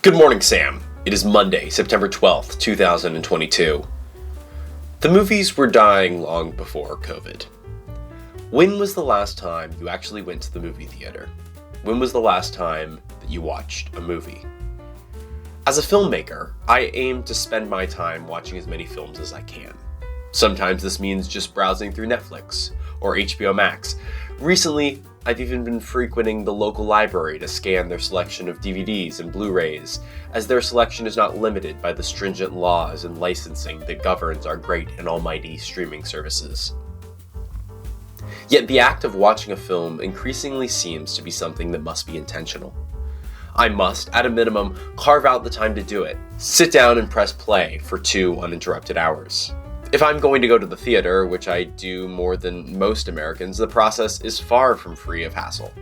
Good morning, Sam. It is Monday, September 12th, 2022. The movies were dying long before COVID. When was the last time you actually went to the movie theater? When was the last time that you watched a movie? As a filmmaker, I aim to spend my time watching as many films as I can. Sometimes this means just browsing through Netflix or HBO Max. Recently, I've even been frequenting the local library to scan their selection of DVDs and Blu-rays, as their selection is not limited by the stringent laws and licensing that governs our great and almighty streaming services. Yet the act of watching a film increasingly seems to be something that must be intentional. I must, at a minimum, carve out the time to do it, sit down and press play for 2 uninterrupted hours. If I'm going to go to the theater, which I do more than most Americans, the process is far from free of hassle.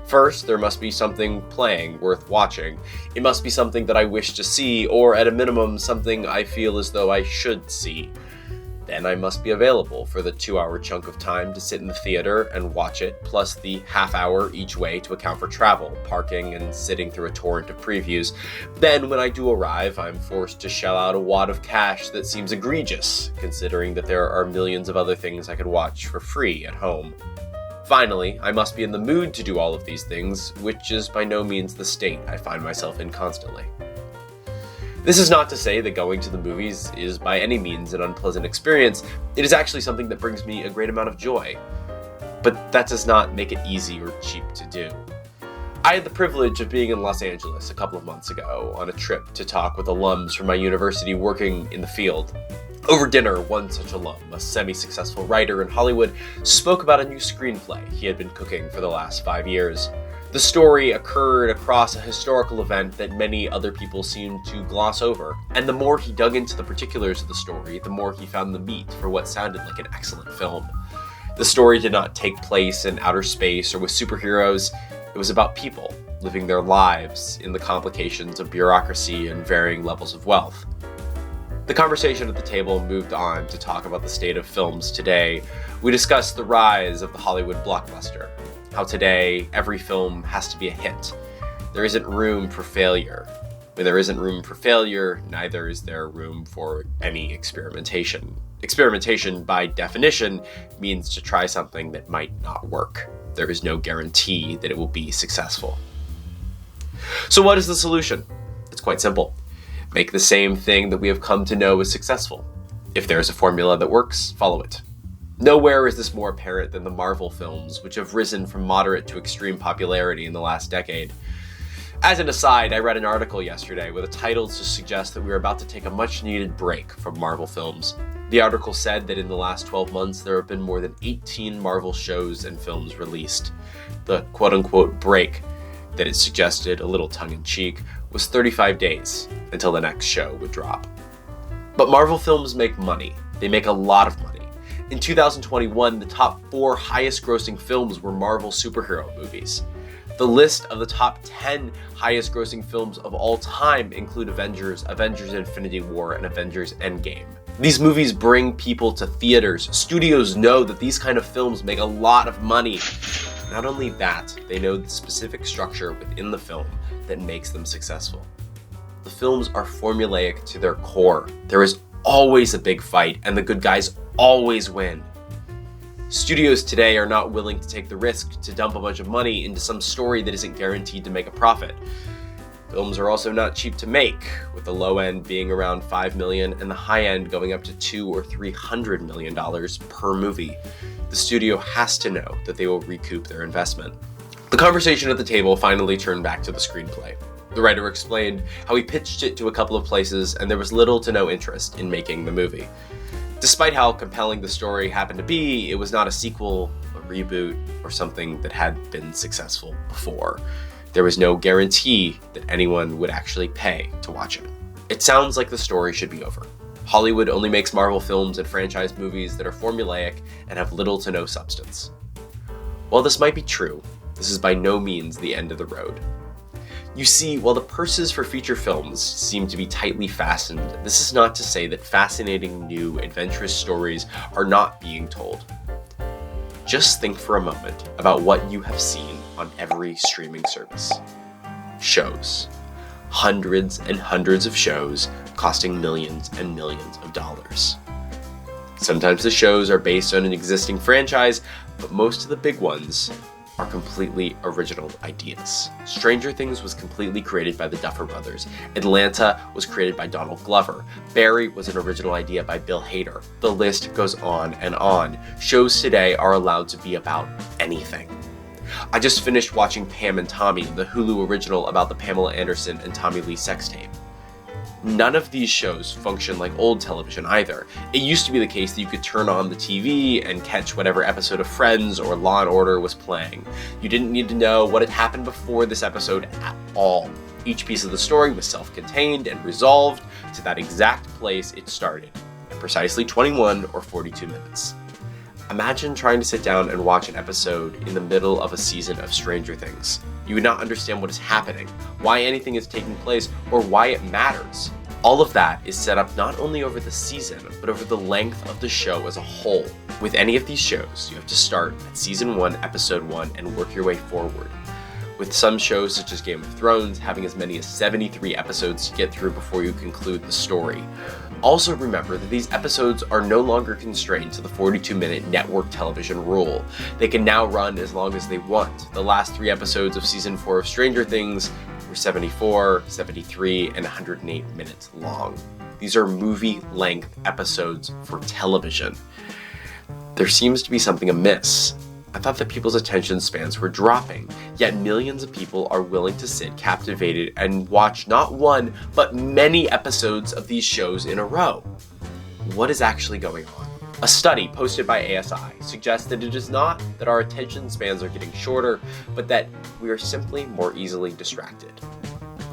First, there must be something playing worth watching. It must be something that I wish to see, or at a minimum, something I feel as though I should see. Then I must be available for the 2-hour chunk of time to sit in the theater and watch it, plus the half-hour each way to account for travel, parking, and sitting through a torrent of previews. Then, when I do arrive, I'm forced to shell out a wad of cash that seems egregious, considering that there are millions of other things I could watch for free at home. Finally, I must be in the mood to do all of these things, which is by no means the state I find myself in constantly. This is not to say that going to the movies is by any means an unpleasant experience. It is actually something that brings me a great amount of joy. But that does not make it easy or cheap to do. I had the privilege of being in Los Angeles a couple of months ago on a trip to talk with alums from my university working in the field. Over dinner, one such alum, a semi-successful writer in Hollywood, spoke about a new screenplay he had been cooking for the last 5 years. The story occurred across a historical event that many other people seemed to gloss over, and the more he dug into the particulars of the story, the more he found the meat for what sounded like an excellent film. The story did not take place in outer space or with superheroes. It was about people living their lives in the complications of bureaucracy and varying levels of wealth. The conversation at the table moved on to talk about the state of films today. We discussed the rise of the Hollywood blockbuster, how today every film has to be a hit. There isn't room for failure. When there isn't room for failure, neither is there room for any experimentation. Experimentation, by definition, means to try something that might not work. There is no guarantee that it will be successful. So what is the solution? It's quite simple. Make the same thing that we have come to know as successful. If there is a formula that works, follow it. Nowhere is this more apparent than the Marvel films, which have risen from moderate to extreme popularity in the last decade. As an aside, I read an article yesterday with a title to suggest that we are about to take a much-needed break from Marvel films. The article said that in the last 12 months, there have been more than 18 Marvel shows and films released. The quote-unquote break that it suggested, a little tongue-in-cheek, was 35 days until the next show would drop. But Marvel films make money. They make a lot of money. In 2021, the top 4 highest-grossing films were Marvel superhero movies. The list of the top 10 highest-grossing films of all time include Avengers, Avengers Infinity War, and Avengers Endgame. These movies bring people to theaters. Studios know that these kind of films make a lot of money. Not only that, they know the specific structure within the film that makes them successful. The films are formulaic to their core. There is always a big fight, and the good guys always win. Studios today are not willing to take the risk to dump a bunch of money into some story that isn't guaranteed to make a profit. Films are also not cheap to make, with the low end being around $5 million and the high end going up to $200 or $300 million per movie. The studio has to know that they will recoup their investment. The conversation at the table finally turned back to the screenplay. The writer explained how he pitched it to a couple of places and there was little to no interest in making the movie. Despite how compelling the story happened to be, it was not a sequel, a reboot, or something that had been successful before. There was no guarantee that anyone would actually pay to watch it. It sounds like the story should be over. Hollywood only makes Marvel films and franchise movies that are formulaic and have little to no substance. While this might be true, this is by no means the end of the road. You see, while the purses for feature films seem to be tightly fastened, this is not to say that fascinating, new, adventurous stories are not being told. Just think for a moment about what you have seen on every streaming service. Shows. Hundreds and hundreds of shows costing millions and millions of dollars. Sometimes the shows are based on an existing franchise, but most of the big ones are completely original ideas. Stranger Things was completely created by the Duffer Brothers. Atlanta was created by Donald Glover. Barry was an original idea by Bill Hader. The list goes on and on. Shows today are allowed to be about anything. I just finished watching Pam and Tommy, the Hulu original about the Pamela Anderson and Tommy Lee sex tape. None of these shows function like old television either. It used to be the case that you could turn on the TV and catch whatever episode of Friends or Law & Order was playing. You didn't need to know what had happened before this episode at all. Each piece of the story was self-contained and resolved to that exact place it started, at precisely 21 or 42 minutes. Imagine trying to sit down and watch an episode in the middle of a season of Stranger Things. You would not understand what is happening, why anything is taking place, or why it matters. All of that is set up not only over the season, but over the length of the show as a whole. With any of these shows, you have to start at Season 1, Episode 1, and work your way forward. With some shows, such as Game of Thrones, having as many as 73 episodes to get through before you conclude the story. Also remember that these episodes are no longer constrained to the 42-minute network television rule. They can now run as long as they want. The last 3 episodes of Season 4 of Stranger Things were 74, 73, and 108 minutes long. These are movie-length episodes for television. There seems to be something amiss. I thought that people's attention spans were dropping, yet millions of people are willing to sit captivated and watch not one, but many episodes of these shows in a row. What is actually going on? A study posted by ASI suggests that it is not that our attention spans are getting shorter, but that we are simply more easily distracted.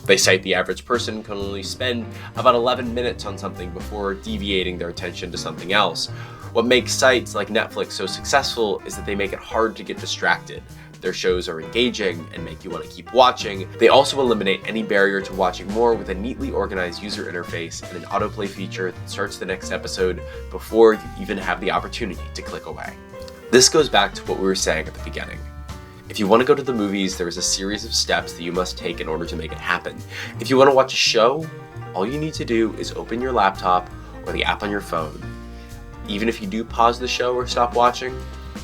They cite the average person can only spend about 11 minutes on something before deviating their attention to something else. What makes sites like Netflix so successful is that they make it hard to get distracted. Their shows are engaging and make you want to keep watching. They also eliminate any barrier to watching more with a neatly organized user interface and an autoplay feature that starts the next episode before you even have the opportunity to click away. This goes back to what we were saying at the beginning. If you want to go to the movies, there is a series of steps that you must take in order to make it happen. If you want to watch a show, all you need to do is open your laptop or the app on your phone. Even if you do pause the show or stop watching,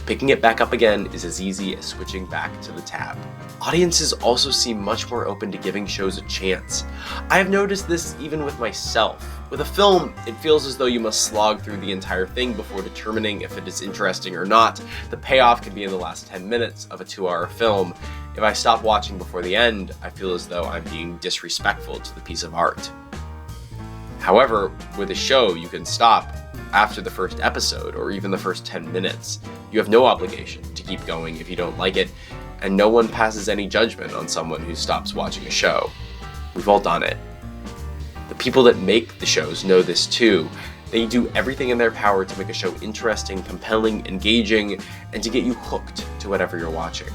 picking it back up again is as easy as switching back to the tab. Audiences also seem much more open to giving shows a chance. I have noticed this even with myself. With a film, it feels as though you must slog through the entire thing before determining if it is interesting or not. The payoff can be in the last 10 minutes of a 2-hour film. If I stop watching before the end, I feel as though I'm being disrespectful to the piece of art. However, with a show, you can stop after the first episode or even the first 10 minutes. You have no obligation to keep going if you don't like it, and no one passes any judgment on someone who stops watching a show. We've all done it. The people that make the shows know this too. They do everything in their power to make a show interesting, compelling, engaging, and to get you hooked to whatever you're watching.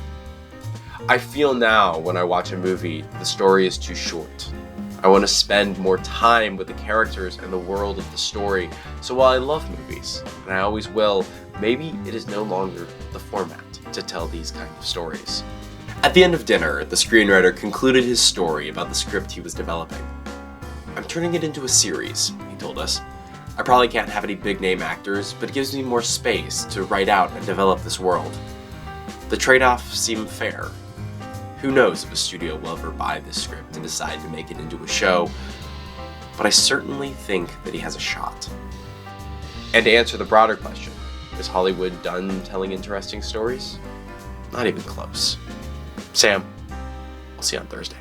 I feel now when I watch a movie, the story is too short. I want to spend more time with the characters and the world of the story. So while I love movies, and I always will, maybe it is no longer the format to tell these kinds of stories. At the end of dinner, the screenwriter concluded his story about the script he was developing. "I'm turning it into a series," he told us. "I probably can't have any big-name actors, but it gives me more space to write out and develop this world. The trade-off seemed fair. Who knows if a studio will ever buy this script and decide to make it into a show, but I certainly think that he has a shot." And to answer the broader question, is Hollywood done telling interesting stories? Not even close. Sam, I'll see you on Thursday.